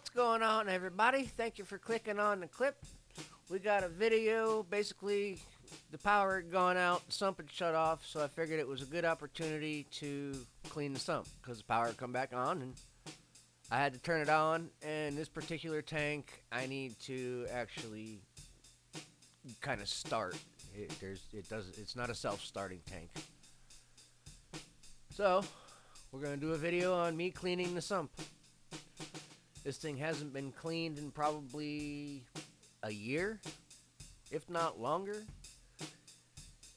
What's going on, everybody? Thank you for clicking on the clip. We got a video. Basically, the power had gone out, the sump had shut off, so I figured it was a good opportunity to clean the sump because the power had come back on and I had to turn it on. And this particular tank, I need to actually kind of start. It's not a self-starting tank. So, we're going to do a video on me cleaning the sump. This thing hasn't been cleaned in probably a year, if not longer.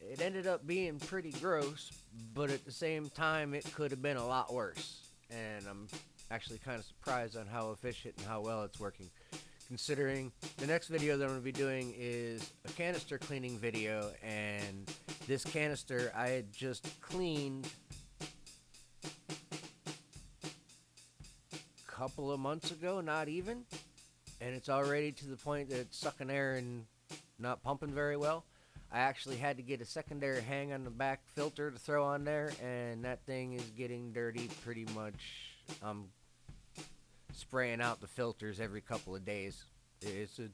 It ended up being pretty gross, but at the same time, it could have been a lot worse. And I'm actually kind of surprised on how efficient and how well it's working. Considering the next video that I'm going to be doing is a canister cleaning video, and this canister I had just cleaned couple of months ago, not even, and it's already to the point that it's sucking air and not pumping very well. I actually had to get a secondary hang on the back filter to throw on there, and that thing is getting dirty pretty much. I'm spraying out the filters every couple of days. It's a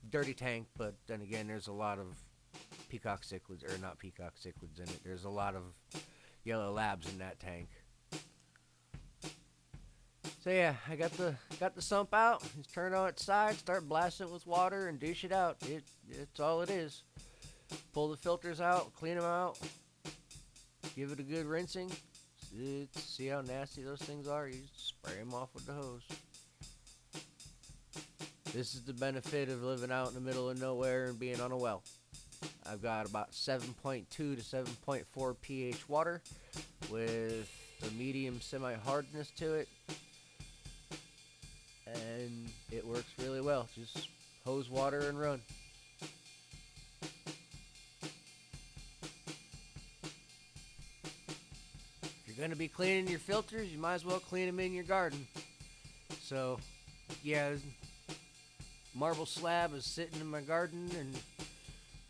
dirty tank, but then again, there's a lot of peacock cichlids, or not peacock cichlids in it. There's a lot of yellow labs in that tank. So yeah, I got the sump out. Just turn it on its side, start blasting it with water, and douche it out. It's all it is. Pull the filters out, clean them out, give it a good rinsing. See how nasty those things are. You just spray them off with the hose. This is the benefit of living out in the middle of nowhere and being on a well. I've got about 7.2 to 7.4 pH water with a medium semi-hardness to it. And it works really well. Just hose water and run. If you're going to be cleaning your filters, you might as well clean them in your garden. So, yeah, marble slab is sitting in my garden, and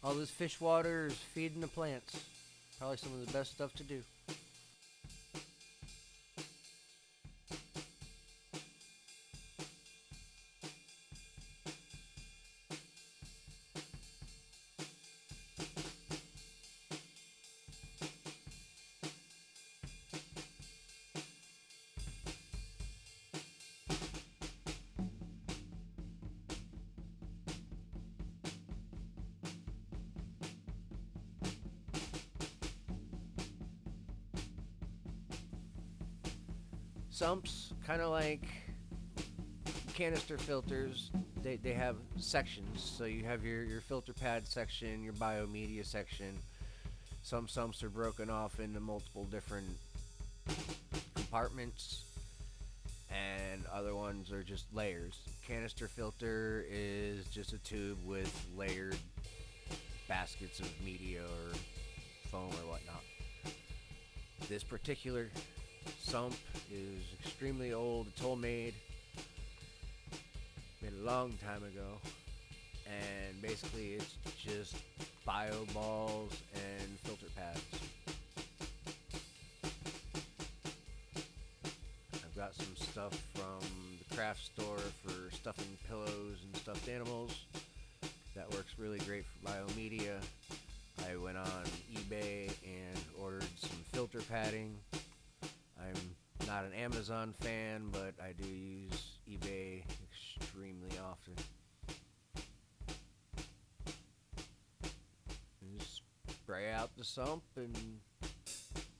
all this fish water is feeding the plants. Probably some of the best stuff to do. Sumps, kind of like canister filters, they have sections. So you have your filter pad section, your biomedia section. Some sumps are broken off into multiple different compartments, and other ones are just layers. Canister filter is just a tube with layered baskets of media or foam or whatnot. This particular sump is extremely old. It's homemade. Made a long time ago. And basically it's just bio balls and filter pads. I've got some stuff from the craft store for stuffing pillows and stuffed animals. That works really great for biomedia. I went on eBay and ordered some filter padding. I'm not an Amazon fan, but I do use eBay extremely often. Just spray out the sump and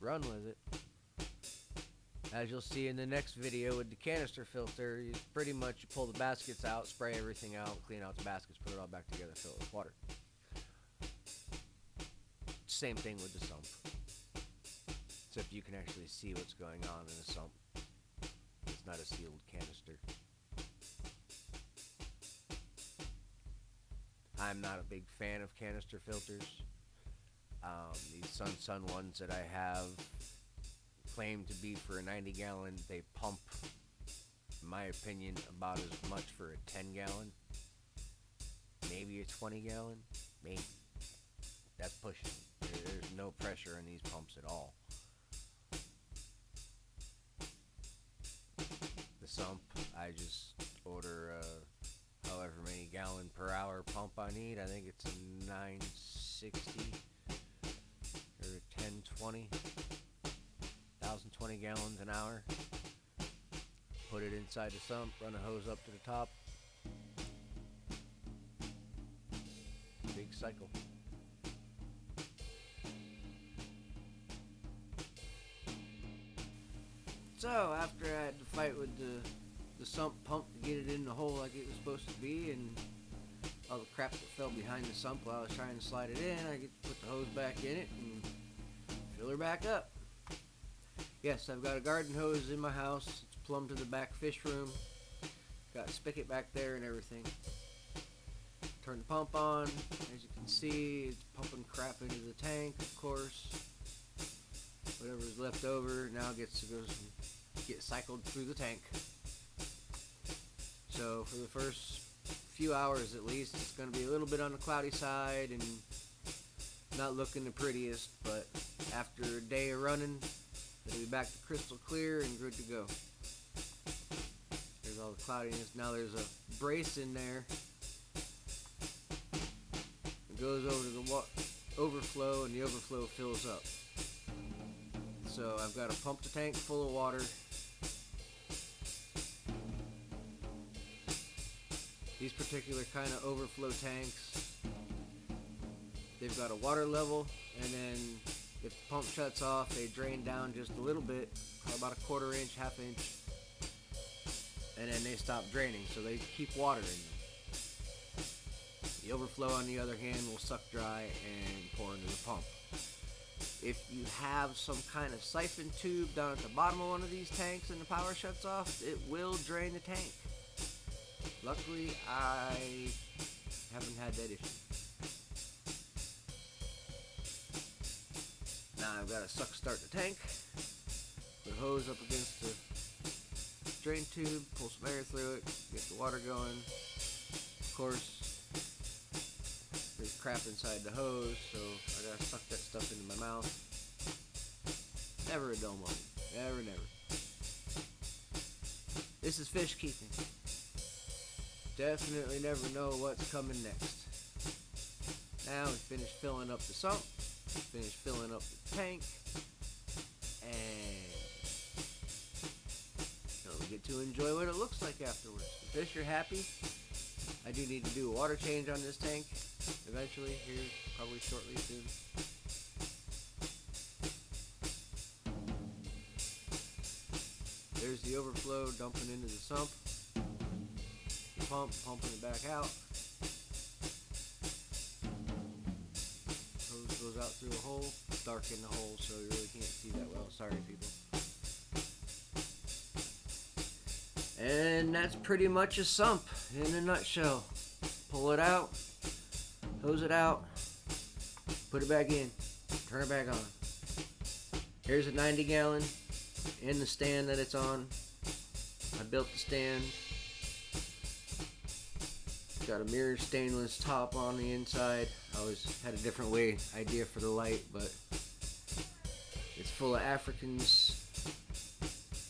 run with it. As you'll see in the next video with the canister filter, you pretty much pull the baskets out, spray everything out, clean out the baskets, put it all back together, fill it with water. Same thing with the sump. Except you can actually see what's going on in a sump. It's not a sealed canister. I'm not a big fan of canister filters. These Sun ones that I have claim to be for a 90 gallon. They pump, in my opinion, about as much for a 10 gallon. Maybe a 20 gallon. Maybe. That's pushing. There's no pressure in these pumps at all. The sump, I just order however many gallon per hour pump I need. I think it's a 960 or 1020, 1020 gallons an hour. Put it inside the sump, run a hose up to the top. Big cycle. So after I had to fight with the sump pump to get it in the hole like it was supposed to be, and all the crap that fell behind the sump while I was trying to slide it in, I get to put the hose back in it and fill her back up. Yes, I've got a garden hose in my house. It's plumb to the back fish room. Got a spigot back there and everything. Turn the pump on. As you can see, it's pumping crap into the tank, of course. Whatever's left over now gets to get cycled through the tank. So for the first few hours at least, it's going to be a little bit on the cloudy side and not looking the prettiest, but after a day of running, it'll be back to crystal clear and good to go. There's all the cloudiness. Now there's a brace in there. It goes over to the overflow, and the overflow fills up. So I've got to pump the tank full of water. These particular kind of overflow tanks, they've got a water level, and then if the pump shuts off, they drain down just a little bit, about a quarter inch, half inch, and then they stop draining, so they keep water in them. The overflow, on the other hand, will suck dry and pour into the pump. If you have some kind of siphon tube down at the bottom of one of these tanks and the power shuts off, it will drain the tank. Luckily, I haven't had that issue. Now I've got to suck start the tank, put a hose up against the drain tube, pull some air through it, get the water going. Of course, there's crap inside the hose, so I got to suck that stuff into my mouth. Never a dull moment. Never. This is fish keeping. Definitely never know what's coming next. Now we finished filling up the sump, finished filling up the tank, and we get to enjoy what it looks like afterwards. The fish are happy. I do need to do a water change on this tank eventually, here probably shortly soon. There's the overflow dumping into the sump. The pump pumping it back out. Hose goes out through a hole. It's dark in the hole, so you really can't see that well. Sorry, people. And that's pretty much a sump in a nutshell. Pull it out, hose it out, put it back in, turn it back on. Here's a 90 gallon in the stand that it's on. I built the stand. Got a mirror stainless top on the inside. I always had a different idea for the light, but it's full of Africans.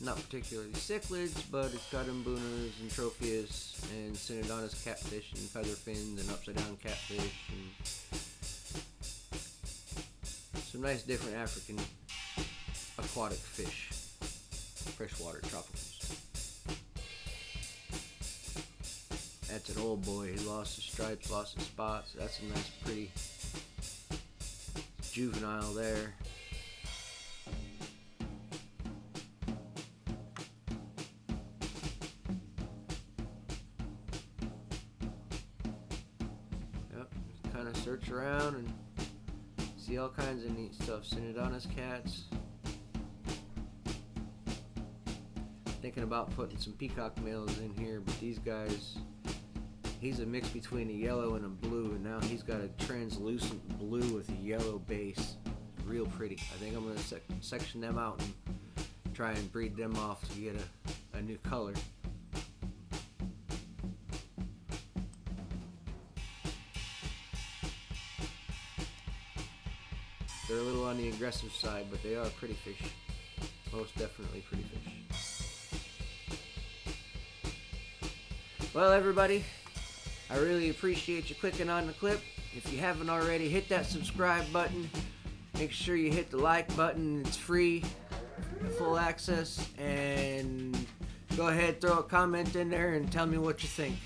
Not particularly cichlids, but it's got umbunas and tropheus and synodontis catfish and feather fins and upside down catfish and some nice different African aquatic fish, freshwater tropicals. That's an old boy. He lost his stripes, lost his spots. That's a nice, pretty juvenile there. Kind of search around and see all kinds of neat stuff. Synodontis cats. Thinking about putting some peacock males in here, but these guys, he's a mix between a yellow and a blue, and now he's got a translucent blue with a yellow base. Real pretty. I think I'm going to section them out and try and breed them off to get a new color. They're a little on the aggressive side, but they are pretty fish. Most definitely pretty fish. Well, everybody, I really appreciate you clicking on the clip. If you haven't already, hit that subscribe button. Make sure you hit the like button. It's free, full access, and go ahead, throw a comment in there and tell me what you think.